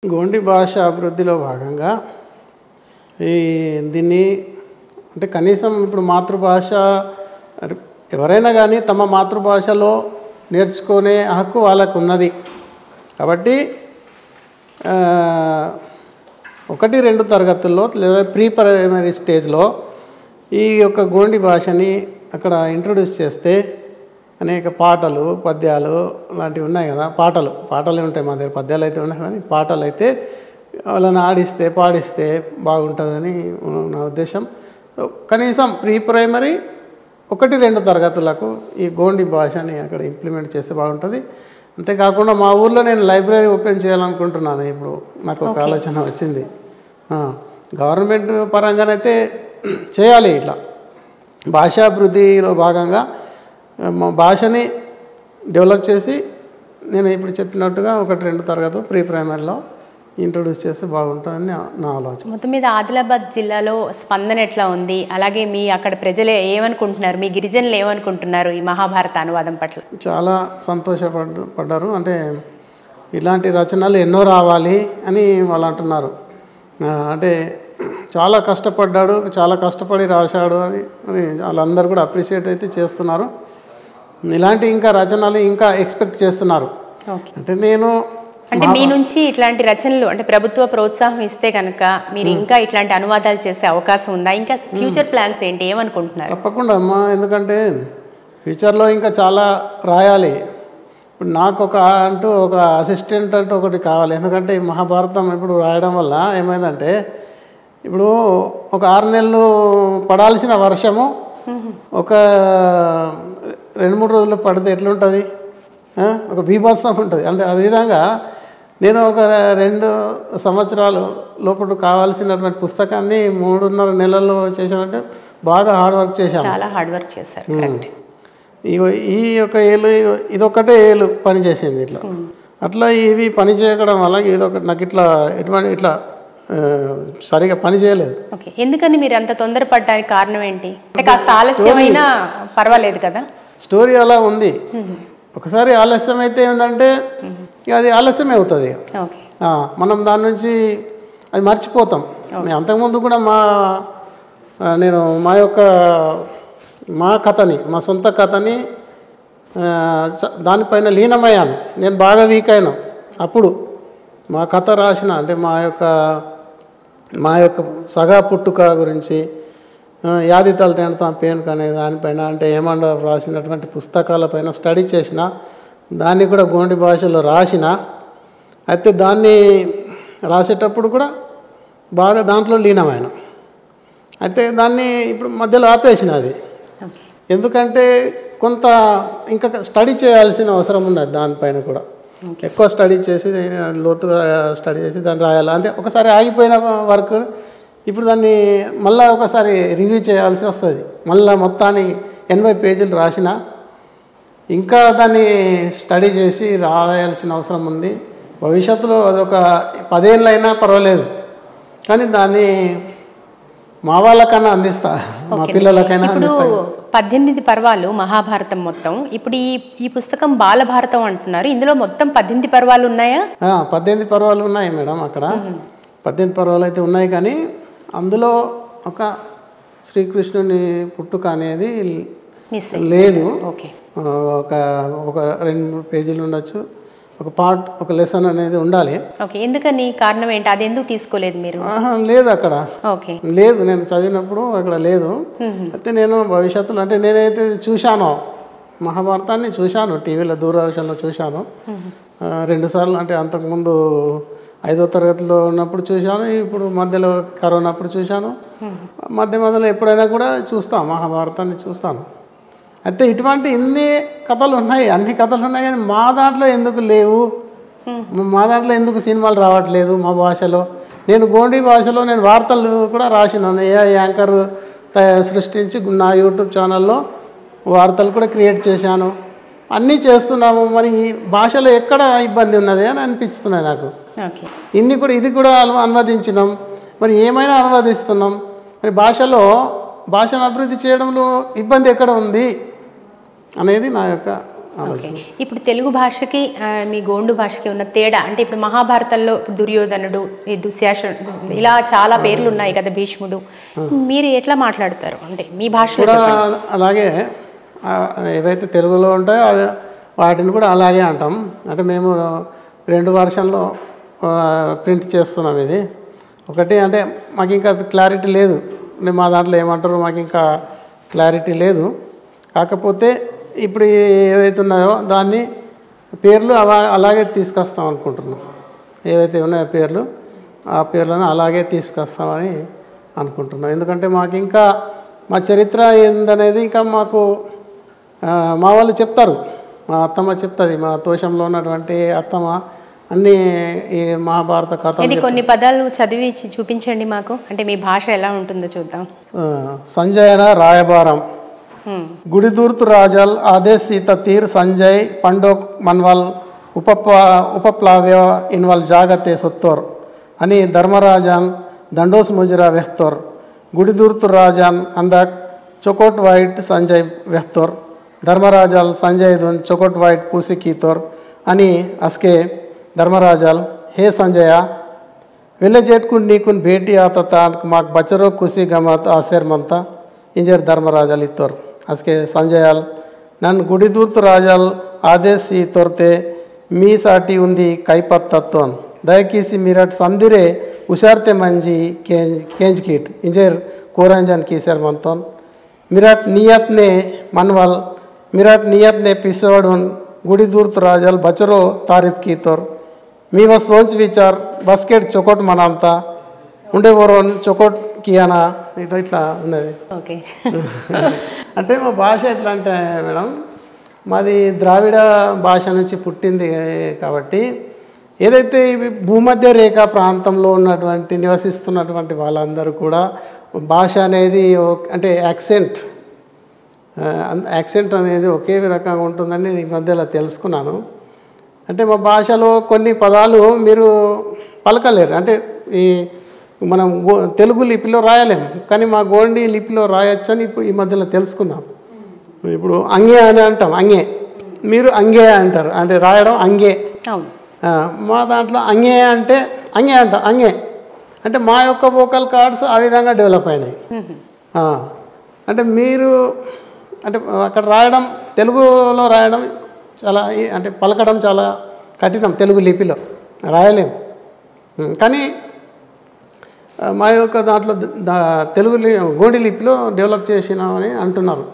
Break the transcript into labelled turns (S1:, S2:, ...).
S1: గోండి భాష అభివృద్ధిలో భాగంగా దీన్ని అంటే కనీసం ఇప్పుడు మాతృభాష ఎవరైనా కానీ తమ మాతృభాషలో నేర్చుకునే హక్కు వాళ్ళకు ఉన్నది. కాబట్టి 1-2 తరగతుల్లో లేదా ప్రీ ప్రైమరీ స్టేజ్లో ఈ యొక్క గోండి భాషని అక్కడ ఇంట్రొడ్యూస్ చేస్తే అనేక పాటలు పద్యాలు లాంటివి ఉన్నాయి కదా. పాటలే ఉంటాయి మా దగ్గర, పద్యాలు అయితే ఉన్నాయి కానీ పాటలు అయితే వాళ్ళని ఆడిస్తే పాడిస్తే బాగుంటుందని నా ఉద్దేశం. కనీసం ప్రీ ప్రైమరీ 1-2 తరగతులకు ఈ గోండి భాషని అక్కడ ఇంప్లిమెంట్ చేస్తే బాగుంటుంది. అంతేకాకుండా మా ఊర్లో నేను లైబ్రరీ ఓపెన్ చేయాలనుకుంటున్నాను. ఇప్పుడు నాకు ఒక ఆలోచన వచ్చింది. గవర్నమెంట్ పరంగానైతే చేయాలి. ఇట్లా భాషాభివృద్ధిలో భాగంగా మా భాషని డెవలప్ చేసి నేను ఇప్పుడు చెప్పినట్టుగా 1-2 తరగతులు ప్రీ ప్రైమరీలో ఇంట్రొడ్యూస్ చేస్తే బాగుంటుందని నా ఆలోచన.
S2: మొత్తం మీద ఆదిలాబాద్ జిల్లాలో స్పందన ఎట్లా ఉంది, అలాగే మీ అక్కడ ప్రజలు ఏమనుకుంటున్నారు, మీ గిరిజనులు ఏమనుకుంటున్నారు ఈ మహాభారత అనువాదం పట్ల?
S1: చాలా సంతోషపడ్డారు. అంటే ఇలాంటి రచనలు ఎన్నో రావాలి అని వాళ్ళు అంటున్నారు. అంటే చాలా కష్టపడ్డాడు, చాలా కష్టపడి రాశాడు అని వాళ్ళందరూ కూడా అప్రిషియేట్ అయితే చేస్తున్నారు. ఇలాంటి ఇంకా రచనలు ఇంకా ఎక్స్పెక్ట్ చేస్తున్నారు.
S2: అంటే మీ నుంచి ఇట్లాంటి రచనలు అంటే ప్రభుత్వ ప్రోత్సాహం ఇస్తే కనుక మీరు ఇంకా ఇట్లాంటి అనువాదాలు చేసే అవకాశం ఉందా? ఇంకా ఫ్యూచర్ ప్లాన్స్ ఏంటి, ఏమనుకుంటున్నారు?
S1: తప్పకుండా అమ్మా, ఎందుకంటే ఫ్యూచర్లో ఇంకా చాలా రాయాలి. ఇప్పుడు నాకు ఒక అసిస్టెంట్ అంటూ ఒకటి కావాలి. ఎందుకంటే ఈ మహాభారతం ఇప్పుడు రాయడం వల్ల ఏమైందంటే ఇప్పుడు ఒక 6 నెలలు పడాల్సిన వర్షము ఒక 2-3 రోజులు పడితే ఎట్లుంటుంది, ఒక బీభత్సం ఉంటుంది. అంటే అదే విధంగా నేను ఒక 2 సంవత్సరాలు లోపల కావాల్సినటువంటి పుస్తకాన్ని 3.5 నెలల్లో చేశానంటే బాగా హార్డ్ వర్క్ చేశాను.
S2: చాలా హార్డ్ వర్క్ చేశారు.
S1: ఈ యొక్క ఏళ్ళు ఇదొక్కటే ఏళ్ళు పని చేసింది. ఇట్లా అట్లా ఇవి పని చేయడం వల్ల ఇదొకటి నాకు ఇట్లా సరిగా పని చేయలేదు.
S2: ఓకే, ఎందుకని మీరు అంత తొందరపడడానికి కారణం ఏంటి? అంటే కాస్త ఆలస్యమైనా పర్వాలేదు కదా. స్టోరీ
S1: అలా ఉంది. ఒకసారి ఆలస్యం అయితే ఏంటంటే అది ఆలస్యమే అవుతుంది. మనం దాని నుంచి అది మర్చిపోతాం. అంతకుముందు కూడా నేను మా కథని, మా సొంత కథని దానిపైన లీనమయ్యాను. నేను బాగా వీక్ అయినా అప్పుడు మా కథ రాసిన అంటే మా యొక్క సగా పుట్టుక గురించి యాదితలు తింటాం పేనుక అనే దానిపైన అంటే ఏమన్నా రాసినటువంటి పుస్తకాలపైన స్టడీ చేసిన, దాన్ని కూడా గోండి భాషలో రాసిన. అయితే దాన్ని రాసేటప్పుడు కూడా బాగా దాంట్లో లీనమైన. అయితే దాన్ని ఇప్పుడు మధ్యలో ఆపేసిన. అది ఎందుకంటే కొంత ఇంకా స్టడీ చేయాల్సిన అవసరం ఉన్నది. దానిపైన కూడా ఎక్కువ స్టడీ చేసి లోతుగా స్టడీ చేసి దాన్ని రాయాలి. అంటే ఒకసారి ఆగిపోయిన వర్క్ ఇప్పుడు దాన్ని మళ్ళీ ఒకసారి రివ్యూ చేయాల్సి వస్తుంది. మళ్ళీ మొత్తాన్ని 80 పేజీలు రాసిన ఇంకా దాన్ని స్టడీ చేసి రాయాల్సిన అవసరం ఉంది. భవిష్యత్తులో అదొక 10 ఏళ్ళు అయినా పర్వాలేదు, కానీ దాన్ని మా వాళ్ళకన్నా అందిస్తా, మా పిల్లలకైనా అందిస్తా.
S2: 18 పర్వాలు మహాభారతం మొత్తం. ఇప్పుడు ఈ పుస్తకం బాలభారతం అంటున్నారు. ఇందులో మొత్తం 18 పర్వాలు ఉన్నాయా?
S1: 18 పర్వాలు ఉన్నాయి మేడం. అక్కడ 18 పర్వాలు అయితే ఉన్నాయి, కానీ అందులో ఒక శ్రీకృష్ణుని పుట్టుక అనేది లేదు. ఒక 2-3 పేజీలు ఉండొచ్చు. ఒక లెసన్ అనేది ఉండాలి.
S2: ఎందుకని, కారణం ఏంటి? అది ఎందుకు తీసుకోలేదు మీరు?
S1: లేదు అక్కడ లేదు, నేను చదివినప్పుడు అక్కడ లేదు. అయితే నేను భవిష్యత్తులో అంటే నేనైతే చూశానో మహాభారతాన్ని చూశాను, టీవీలో దూరదర్శన్లో చూశాను 2 సార్లు. అంటే అంతకుముందు 5వ తరగతిలో ఉన్నప్పుడు చూశాను, ఇప్పుడు మధ్యలో కరోనా అప్పుడు చూశాను. మధ్యలో ఎప్పుడైనా కూడా చూస్తాను, మహాభారతాన్ని చూస్తాను. అయితే ఇటువంటి ఇన్ని కథలు ఉన్నాయి, అన్ని కథలు ఉన్నాయి, కానీ మా దాంట్లో ఎందుకు లేవు, మా దాంట్లో ఎందుకు సినిమాలు రావట్లేదు మా భాషలో? నేను గోండి భాషలో నేను వార్తలు కూడా రాసినాను. యాంకర్ సృష్టించి నా యూట్యూబ్ ఛానల్లో వార్తలు కూడా క్రియేట్ చేశాను. అన్నీ చేస్తున్నాము. మరి ఈ భాషలో ఎక్కడ ఇబ్బంది ఉన్నది అని అనిపిస్తున్నాయి నాకు. ఇది కూడా అనువదించినాం, మరి ఏమైనా అనువదిస్తున్నాం, మరి భాషను అభివృద్ధి చేయడంలో ఇబ్బంది ఎక్కడ ఉంది అనేది నా యొక్క ఆలోచన.
S2: ఇప్పుడు తెలుగు భాషకి మీ గోండు భాషకి ఉన్న తేడా అంటే ఇప్పుడు మహాభారతంలో దుర్యోధనుడు, ఈ దుశ్శాసనుడు ఇలా చాలా పేర్లు ఉన్నాయి కదా, భీష్ముడు, మీరు ఎట్లా మాట్లాడతారు అంటే మీ భాషలో
S1: కూడా
S2: చెప్పండి.
S1: అలాగే ఏవైతే తెలుగులో ఉంటాయో వాటిని కూడా అలాగే అంటాం. అంటే మేము 2 వర్షన్లో ప్రింట్ చేస్తున్నాం. ఇది ఒకటి అంటే మాకు ఇంకా క్లారిటీ లేదు, మా దాంట్లో ఏమంటారు మాకు ఇంకా క్లారిటీ లేదు. కాకపోతే ఇప్పుడు ఏవైతే ఉన్నాయో దాన్ని పేర్లు అలాగే తీసుకొస్తాం అనుకుంటున్నాం. ఏవైతే ఉన్నాయో పేర్లు, ఆ పేర్లను అలాగే తీసుకొస్తామని అనుకుంటున్నాం. ఎందుకంటే మాకు ఇంకా మా చరిత్ర ఏందనేది ఇంకా మాకు మా వాళ్ళు చెప్తారు, మా అత్తమ్మ చెప్తుంది, మా తోషంలో ఉన్నటువంటి అత్తమ్మ అన్నీ ఈ మహాభారత కథ.
S2: ఇది కొన్ని పదాలు చదివి చూపించండి మాకు, అంటే మీ భాష ఎలా ఉంటుందో చూద్దాం.
S1: సంజయన రాయబారం, గుడిదూర్తు రాజల్ ఆదేశ్ సీత తీర్ సంజయ్ పండోక్ మన్వల్ ఉపప్లావ్య ఇన్వల్ జాగతే సొత్తోర్ అని ధర్మరాజాన్ దండోస్ ముజరా వెహ్తోర్ గుడిదూర్తు రాజాన్ అందక్ చొకోట్ వైట్ సంజయ్ వెహ్తోర్ ధర్మరాజాల్ సంజయ్ దున్ చొకోట్ వైట్ పూసి కీతోర్ అని అస్కే ధర్మరాజాల్ హే సంజయ వెళ్ళజేట్కుని నీకుని భేటీ ఆతత మాకు బచ్చరో ఖుషి గమత్ ఆశర్మంతా ఇంజర్ ధర్మరాజాల్ ఇత్తోర్ అస్కే సంజయాల్ నన్ను గుడిదూర్తు రాజాల్ ఆదేశి తోర్తే మీ సాటి ఉంది కైపత్తత్వం దయకీసి మీరట్ సందిరే ఉషార్తే మంజి కేంజ్ కిట్ ఇంజర్ కోరంజన్ కీసర్ మంతోన్ मिराट नियत ने मनवल मिराट नियत ने पिसोडून गुड़ीदूर्त राजल बचरो तारीफ की तोर मी व सोच विचार बस्केट चोकोट मनामता ఉండే వరోన్ చొకోట్ కియానా ఇట్లా ఉన్నది.
S2: ఓకే
S1: అంటే మా భాష ఎట్లా అంటే మేడం, మాది ద్రావిడ భాష నుంచి పుట్టింది కాబట్టి ఏదైతే భూమధ్య రేఖ ప్రాంతంలో ఉన్నటువంటి నివసిస్తున్నటువంటి వాళ్ళందరూ కూడా భాష అనేది అంటే యాక్సెంట్ అనేది ఒకే రకంగా ఉంటుందని ఈ మధ్యలో తెలుసుకున్నాను. అంటే మా భాషలో కొన్ని పదాలు మీరు పలకలేరు, అంటే ఈ మనం తెలుగు లిపిలో రాయలేము, కానీ మా గోండి లిపిలో రాయొచ్చని ఇప్పుడు ఈ మధ్యలో తెలుసుకున్నాం. ఇప్పుడు అంగే అని అంటాం, అంగే మీరు అంగే అంటారు, అంటే రాయడం అంగే. మా దాంట్లో అంగే అంటే అంగే అంటాం, అంగే అంటే మా యొక్క వోకల్ కార్డ్స్ ఆ విధంగా డెవలప్ అయినాయి. అంటే మీరు అంటే అక్కడ రాయడం, తెలుగులో రాయడం చాలా అంటే పలకడం చాలా కఠినం, తెలుగు లిపిలో రాయలేము. కానీ మా యొక్క దాంట్లో తెలుగు గోండి లిపిలో డెవలప్ చేసినామని అంటున్నారు.